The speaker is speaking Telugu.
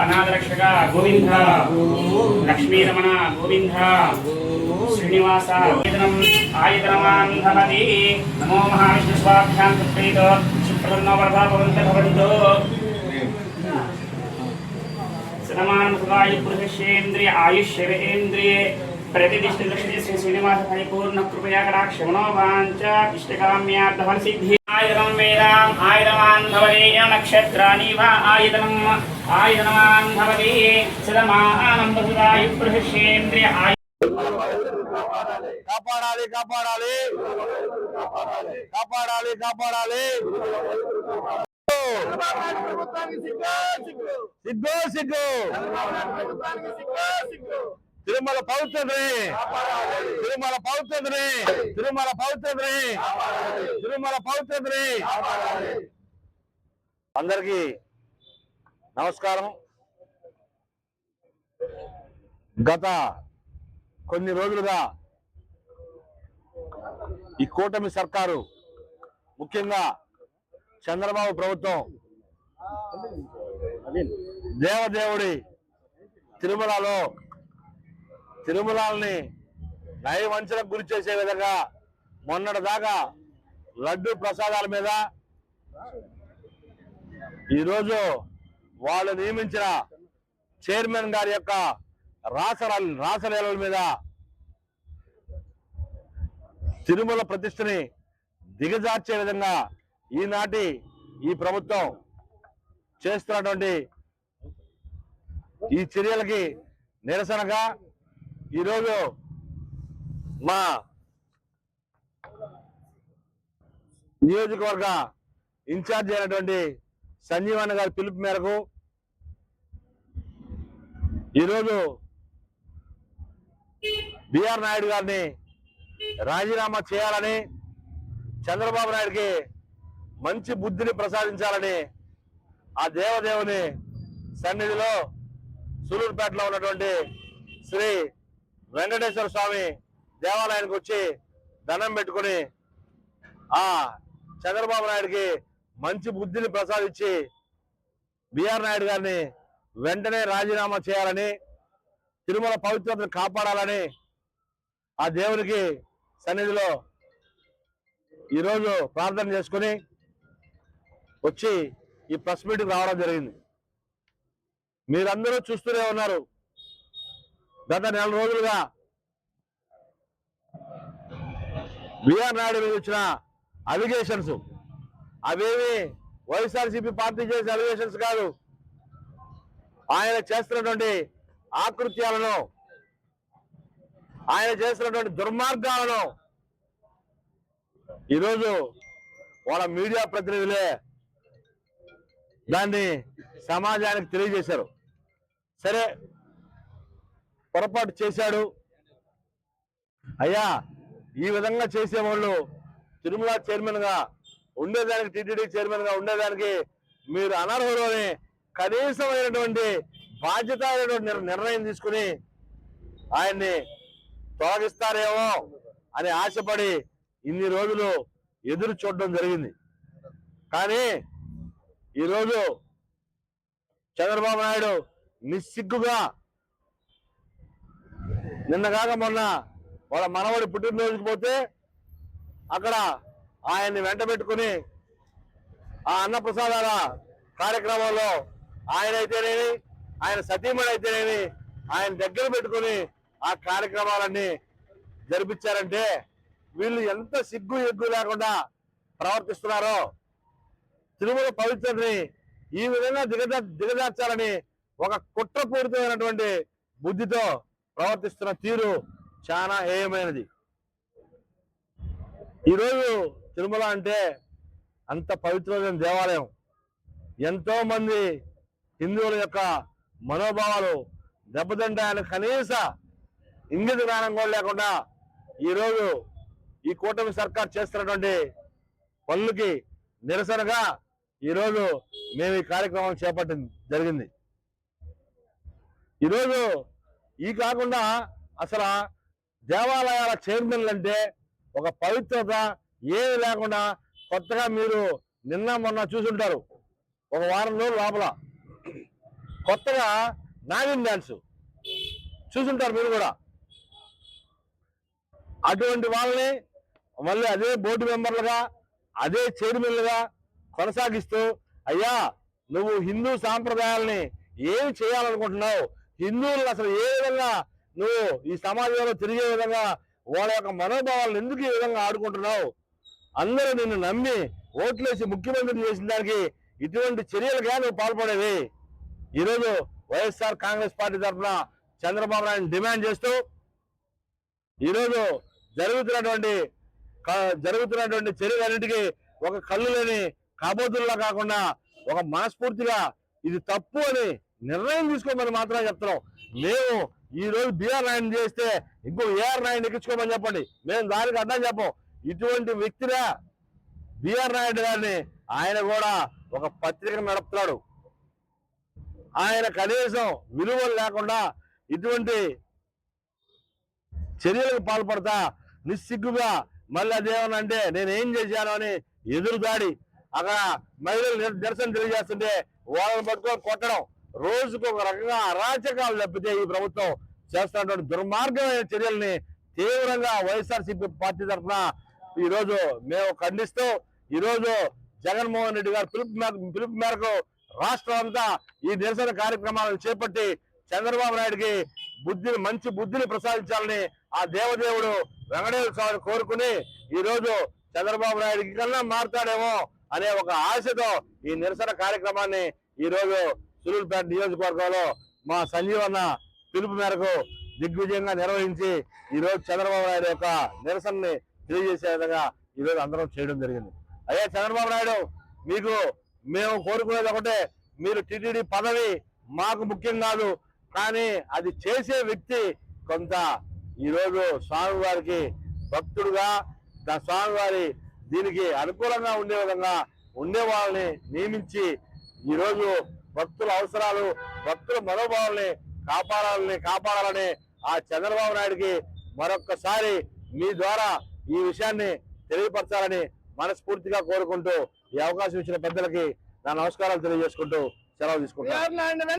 अनादरक्षक गोविंद लक्ष्मी रमण गोविंद श्रीनिवास आयतनवान् भवति नमो महाविष्णु स्वाभ्यां तत्प्रीत सुप्रसन्नो वरदा भवन्तः भवन्तु सनमानं सुखाय पुरुषेन्द्रिय आयुष्यवेन्द्रिये प्रतिष्ठित लक्ष्मी श्री श्रीनिवास परिपूर्ण कृपया कटाक्ष मनोवाञ्च इष्टकाम्यार्थफलसिद्धि आयतनं वेदाम् आयतनवान् भवति नक्षत्राणि वा आयतनवान् भवति सदमानं सुखाय पुरुषेन्द्रिय కాపాడాలి కాపాడాలి కాపాడాలి కాపాడాలి సిగ్గు సిగ్గు తిరుమల పవిత్రతని తిరుమల పవిత్రతని తిరుమల పవిత్రతని తిరుమల పవిత్రతని అందరికీ నమస్కారం. గత కొన్ని రోజులుగా ఈ కూటమి సర్కారు ముఖ్యంగా చంద్రబాబు ప్రభుత్వం దేవదేవుడి తిరుమలని నయవంచనకు గురి చేసే విధంగా మొన్నటి దాకా లడ్డు ప్రసాదాల మీద ఈరోజు వాళ్ళు నియమించిన చైర్మన్ గారి యొక్క రాసలీలల మీద తిరుమల ప్రతిష్టని దిగజార్చే విధంగా ఈనాటి ఈ ప్రభుత్వం చేస్తున్నటువంటి ఈ చర్యలకి నిరసనగా ఈరోజు మా నియోజకవర్గ ఇన్ఛార్జ్ అయినటువంటి సంజీవన్ గారి పిలుపు మేరకు ఈరోజు బిఆర్ నాయుడు గారిని రాజీనామా చేయాలని, చంద్రబాబు నాయుడికి మంచి బుద్ధిని ప్రసాదించాలని ఆ దేవదేవుని సన్నిధిలో సూలూరుపేటలో ఉన్నటువంటి శ్రీ వెంకటేశ్వర స్వామి దేవాలయానికి వచ్చి దండం పెట్టుకుని ఆ చంద్రబాబు నాయుడికి మంచి బుద్ధిని ప్రసాదించి బిఆర్ నాయుడు గారిని వెంటనే రాజీనామా చేయాలని, తిరుమల పవిత్రతను కాపాడాలని ఆ దేవునికి సన్నిధిలో ఈరోజు ప్రార్థన చేసుకుని వచ్చి ఈ ప్రెస్ మీటింగ్ రావడం జరిగింది. మీరందరూ చూస్తూనే ఉన్నారు. గత నెల రోజులుగా బిఆర్ నాయుడు మీద వచ్చిన అలిగేషన్స్ అవేమి వైఎస్ఆర్సీపీ పార్టీ చేసే అలిగేషన్స్ కాదు. ఆయన చేస్తున్నటువంటి ఆకృత్యాలను, ఆయన చేస్తున్నటువంటి దుర్మార్గాలను ఈరోజు వాళ్ళ మీడియా ప్రతినిధులే దాన్ని సమాజానికి తెలియజేశారు. సరే, పొరపాటు చేశాడు అయ్యా, ఈ విధంగా చేసేవాళ్ళు తిరుమల చైర్మన్ గా ఉండేదానికి, టీటీడీ చైర్మన్ గా ఉండేదానికి మీరు అనర్హులు అని కనీసమైనటువంటి బాధ్యత నిర్ణయం తీసుకుని ఆయన్ని తొలగిస్తారేమో అని ఆశపడి ఇన్ని రోజులు ఎదురు చూడడం జరిగింది. కానీ ఈరోజు చంద్రబాబు నాయుడు నిస్సిగ్గుగా నిన్నగాక మొన్న వాళ్ళ మనవడి పుట్టినరోజుకి పోతే అక్కడ ఆయన్ని వెంట పెట్టుకుని ఆ అన్నప్రసాదాల కార్యక్రమంలో ఆయన అయితేనేమి, ఆయన సతీమణి అయితేనేమి ఆయన దగ్గర పెట్టుకుని ఆ కార్యక్రమాలన్నీ జరిపించారంటే వీళ్ళు ఎంత సిగ్గు ఎగ్గు లేకుండా ప్రవర్తిస్తున్నారో, తిరుమల పవిత్రతని ఈ విధంగా దిగజార్చాలని ఒక కుట్రపూరితమైనటువంటి బుద్ధితో ప్రవర్తిస్తున్న తీరు చాలా హేయమైనది. ఈరోజు తిరుమల అంటే అంత పవిత్రమైన దేవాలయం. ఎంతో మంది హిందువుల యొక్క మనోభావాలు దెబ్బతింటాయని కనీస ఇంగిత జ్ఞానం కూడా లేకుండా ఈరోజు ఈ కూటమి సర్కార్ చేస్తున్నటువంటి పనులకి నిరసనగా ఈరోజు మేము ఈ కార్యక్రమం చేపట్టడం జరిగింది. ఈరోజు ఈ కాకుండా అసలు దేవాలయాల చైర్మన్లు అంటే ఒక పవిత్రత ఏమి లేకుండా కొత్తగా మీరు నిన్న మొన్న చూసుంటారు, ఒక వారం రోజుల లోపల కొత్తగా నాగిన్ డ్యాన్స్ చూసుంటారు మీరు కూడా. అటువంటి వాళ్ళని మళ్ళీ అదే బోర్డు మెంబర్లుగా అదే చైర్మన్లుగా కొనసాగిస్తూ, అయ్యా నువ్వు హిందూ సాంప్రదాయాలని ఏమి చేయాలనుకుంటున్నావు, హిందువులను అసలు ఏ విధంగా నువ్వు ఈ సమాజంలో తిరిగే విధంగా వాళ్ళ యొక్క మనోభావాలను ఎందుకు ఈ విధంగా ఆడుకుంటున్నావు, అందరూ నిన్ను నమ్మి ఓట్లేసి ముఖ్యమంత్రి చేసిన దానికి ఇటువంటి చర్యలుగా నువ్వు పాల్పడేవి. ఈరోజు వైఎస్ఆర్ కాంగ్రెస్ పార్టీ తరఫున చంద్రబాబు నాయుడు డిమాండ్ చేస్తూ ఈరోజు జరుగుతున్నటువంటి చర్యలన్నిటికీ ఒక కళ్ళు లేని కాబోతుల్లా కాకుండా ఒక మనస్ఫూర్తిగా ఇది తప్పు అని నిర్ణయం తీసుకోమని మాత్రమే చెప్తున్నాం. మేము ఈ రోజు బిఆర్ నాయుడు చేస్తే ఇంకో ఏఆర్ నాయుడు ఎక్కించుకోమని చెప్పండి, మేము దానికి అడ్డం చెప్పం. ఇటువంటి వ్యక్తిగా బిఆర్ నాయుడు గారిని ఆయన కూడా ఒక పత్రికను నడుపుతున్నాడు. ఆయన కనీసం విలువలు లేకుండా ఇటువంటి చర్యలకు పాల్పడతా నిస్సిగ్గుగా మళ్ళీ అదేమనంటే నేనేం చేశాను అని ఎదురుదాడి అక్కడ మహిళలు నిరసన తెలియజేస్తుంటే వాళ్ళని పట్టుకొని కొట్టడం, రోజుకు ఒక రకంగా అరాచకాలు తప్పితే ఈ ప్రభుత్వం చేస్తున్నటువంటి దుర్మార్గమైన చర్యల్ని తీవ్రంగా వైఎస్ఆర్సీపీ పార్టీ తరఫున ఈరోజు మేము ఖండిస్తూ ఈరోజు జగన్మోహన్ రెడ్డి గారు పిలుపు మేరకు రాష్ట్రం అంతా ఈ నిరసన కార్యక్రమాలను చేపట్టి చంద్రబాబు నాయుడికి మంచి బుద్ధిని ప్రసాదించాలని ఆ దేవదేవుడు వెంకటేశ్వర స్వామిని కోరుకుని ఈరోజు చంద్రబాబు నాయుడికి కన్నా మారుతాడేమో అనే ఒక ఆశతో ఈ నిరసన కార్యక్రమాన్ని ఈరోజు సూలూరుపేట నియోజకవర్గంలో మా సంజీవన్న పిలుపు మేరకు దిగ్విజయంగా నిర్వహించి ఈరోజు చంద్రబాబు నాయుడు యొక్క నిరసనని తెలియజేసే విధంగా ఈరోజు అందరం చేయడం జరిగింది. అయ్యా చంద్రబాబు నాయుడు, మీకు మేము కోరుకునేది ఒకటే, మీరు టీటీడీ పదవి మాకు ముఖ్యం కాదు, కానీ అది చేసే వ్యక్తి కొంత ఈరోజు స్వామివారికి భక్తుడుగా స్వామివారి దీనికి అనుకూలంగా ఉండే విధంగా ఉండే వాళ్ళని నియమించి ఈరోజు భక్తుల అవసరాలు భక్తుల మనోభావాల్ని కాపాడాలని ఆ చంద్రబాబు నాయుడికి మరొక్కసారి మీ ద్వారా ఈ విషయాన్ని తెలియపరచాలని మనస్ఫూర్తిగా కోరుకుంటూ ఈ అవకాశం ఇచ్చిన పెద్దలకి నా నమస్కారాలు తెలియజేసుకుంటూ సెలవు తీసుకుంటాను.